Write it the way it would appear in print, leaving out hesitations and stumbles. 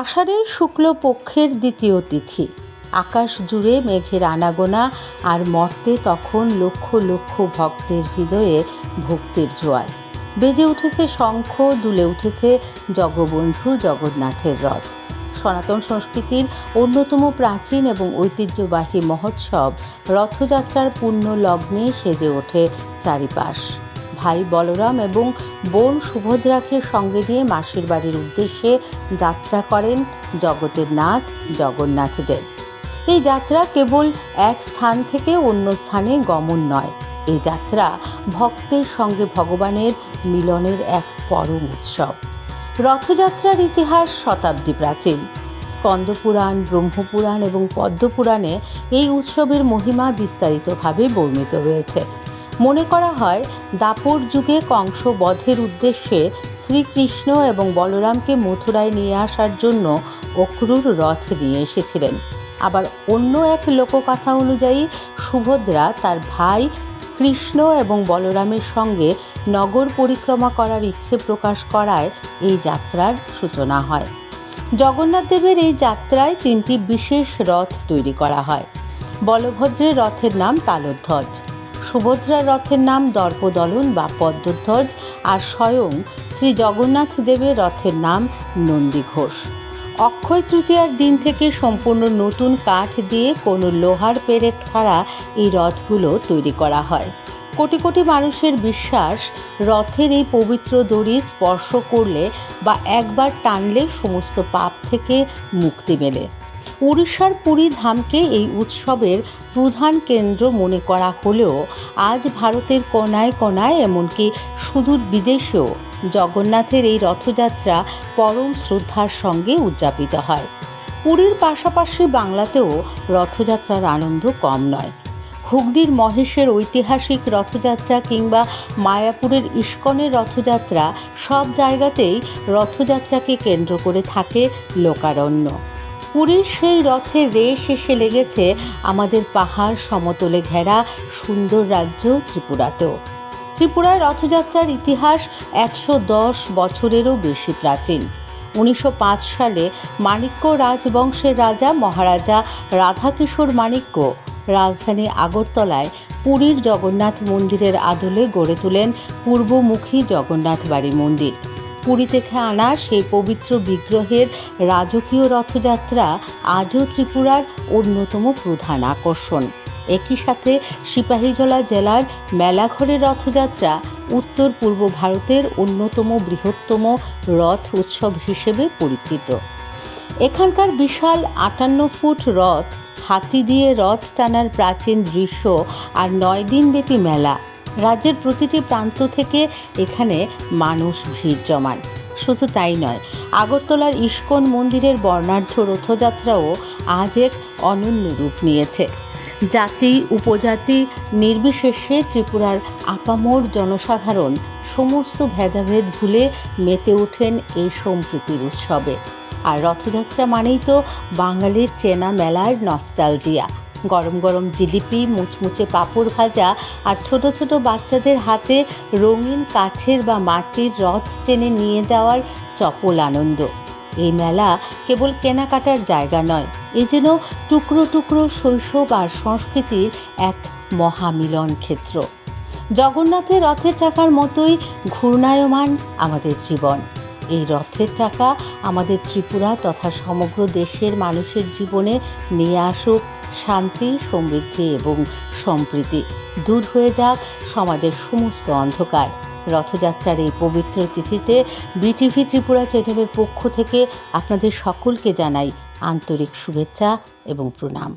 আষাঢ়ের শুক্লপক্ষের দ্বিতীয় তিথি। আকাশ জুড়ে মেঘের আনাগোনা, আর মর্তে তখন লক্ষ লক্ষ ভক্তের হৃদয়ে ভক্তির জোয়ার। বেজে উঠেছে শঙ্খ, দুলে উঠেছে জগবন্ধু জগন্নাথের রথ। সনাতন সংস্কৃতির অন্যতম প্রাচীন এবং ঐতিহ্যবাহী মহোৎসব রথযাত্রার পুণ্য লগ্নে সেজে ওঠে চারিপাশ। ভাই বলরাম এবং বোন সুভদ্রাকে সঙ্গে নিয়ে মাসির বাড়ির উদ্দেশ্যে যাত্রা করেন জগতের নাথ জগন্নাথ দেব। এই যাত্রা কেবল এক স্থান থেকে অন্য স্থানে গমন নয়, এই যাত্রা ভক্তের সঙ্গে ভগবানের মিলনের এক পরম উৎসব। রথযাত্রার ইতিহাস শতাব্দী প্রাচীন। স্কন্দপুরাণ, ব্রহ্মপুরাণ এবং পদ্মপুরাণে এই উৎসবের মহিমা বিস্তারিতভাবে বর্ণিত রয়েছে। মনে করা হয় দাপর যুগে কংস বধের উদ্দেশ্যে শ্রীকৃষ্ণ এবং বলরামকে মথুরায় নিয়ে আসার জন্য অক্রূর রথ নিয়ে এসেছিলেন। আবার অন্য এক লোককথা অনুযায়ী সুভদ্রা তার ভাই কৃষ্ণ এবং বলরামের সঙ্গে নগর পরিক্রমা করার ইচ্ছে প্রকাশ করায় এই যাত্রার সূচনা হয়। জগন্নাথ দেবের এই যাত্রায় তিনটি বিশেষ রথ তৈরি করা হয়। বলভদ্রের রথের নাম তালধ্বজ, সুভদ্রার রথের নাম দর্পদলন বা পদ্মধ্বজ, আর স্বয়ং শ্রী জগন্নাথ দেবের রথের নাম নন্দীঘোষ। অক্ষয় তৃতীয়ার দিন থেকে সম্পূর্ণ নতুন কাঠ দিয়ে কোনো লোহার পেরেক ছাড়া এই রথগুলো তৈরি করা হয়। কোটি কোটি মানুষের বিশ্বাস, রথের এই পবিত্র দড়ি স্পর্শ করলে বা একবার টানলে সমস্ত পাপ থেকে মুক্তি মেলে। উড়িষ্যার পুরী ধামকে এই উৎসবের প্রধান কেন্দ্র মনে করা হলেও আজ ভারতের কোনায় কোনায়, এমনকি সুদূর বিদেশেও জগন্নাথের এই রথযাত্রা পরম শ্রদ্ধার সঙ্গে উদযাপিত হয়। পুরীর পাশাপাশি বাংলাতেও রথযাত্রার আনন্দ কম নয়। হুগলির মহেশের ঐতিহাসিক রথযাত্রা কিংবা মায়াপুরের ইস্কনের রথযাত্রা, সব জায়গাতেই রথযাত্রাকে কেন্দ্র করে থাকে লোকারণ্য। পুরীর সেই রথের রেশ এসে লেগেছে আমাদের পাহাড় সমতলে ঘেরা সুন্দর রাজ্য ত্রিপুরাতেও। ত্রিপুরায় রথযাত্রার ইতিহাস 110 বছরেরও বেশি প্রাচীন। 1905 সালে মাণিক্য রাজবংশের রাজা মহারাজা রাধাকিশোর মাণিক্য রাজধানী আগরতলায় পুরীর জগন্নাথ মন্দিরের আদলে গড়ে তোলেন পূর্বমুখী জগন্নাথ বাড়ি মন্দির। পুরী থেকে আনা সেই পবিত্র বিগ্রহের রাজকীয় রথযাত্রা আজও ত্রিপুরার অন্যতম প্রধান আকর্ষণ। একই সাথে সিপাহীজলা জেলার মেলাঘরের রথযাত্রা উত্তর পূর্ব ভারতের অন্যতম বৃহত্তম রথ উৎসব হিসেবে পরিচিত। এখানকার বিশাল 58 ফুট রথ, হাতি দিয়ে রথ টানার প্রাচীন দৃশ্য আর 9 দিনব্যাপী মেলা, রাজ্যের প্রতিটি প্রান্ত থেকে এখানে মানুষ ভিড় জমান। শুধু তাই নয়, আগরতলার ইস্কন মন্দিরের বর্ণাঢ্য রথযাত্রাও আজ এক অনন্য রূপ নিয়েছে। জাতি উপজাতি নির্বিশেষে ত্রিপুরার আপামর জনসাধারণ সমস্ত ভেদাভেদ ভুলে মেতে ওঠেন এই সম্প্রীতির উৎসবে। আর রথযাত্রা মানেই তো বাঙালির চেনা মেলার নস্টালজিয়া। গরম গরম জিলিপি, মুচমুচে পাঁপড় ভাজা, আর ছোট ছোট বাচ্চাদের হাতে রঙিন কাঠের বা মাটির রথ টেনে নিয়ে যাওয়ার চপল আনন্দ। এই মেলা কেবল কেনাকাটার জায়গা নয়, এ যেন টুকরো টুকরো শৈশব আর সংস্কৃতির এক মহামিলন ক্ষেত্র। জগন্নাথের রথের চাকার মতোই ঘূর্ণায়মান আমাদের জীবন। এই রথের চাকা আমাদের ত্রিপুরা তথা সমগ্র দেশের মানুষের জীবনে নিয়ে আসুক শান্তি, সমৃদ্ধি এবং সম্প্রীতি। দূর হয়ে যাক সমাজের সমস্ত অন্ধকার। রথযাত্রার এই পবিত্র তিথিতে বিটিভি ত্রিপুরা চ্যানেলের পক্ষ থেকে আপনাদের সকলকে জানাই আন্তরিক শুভেচ্ছা এবং প্রণাম।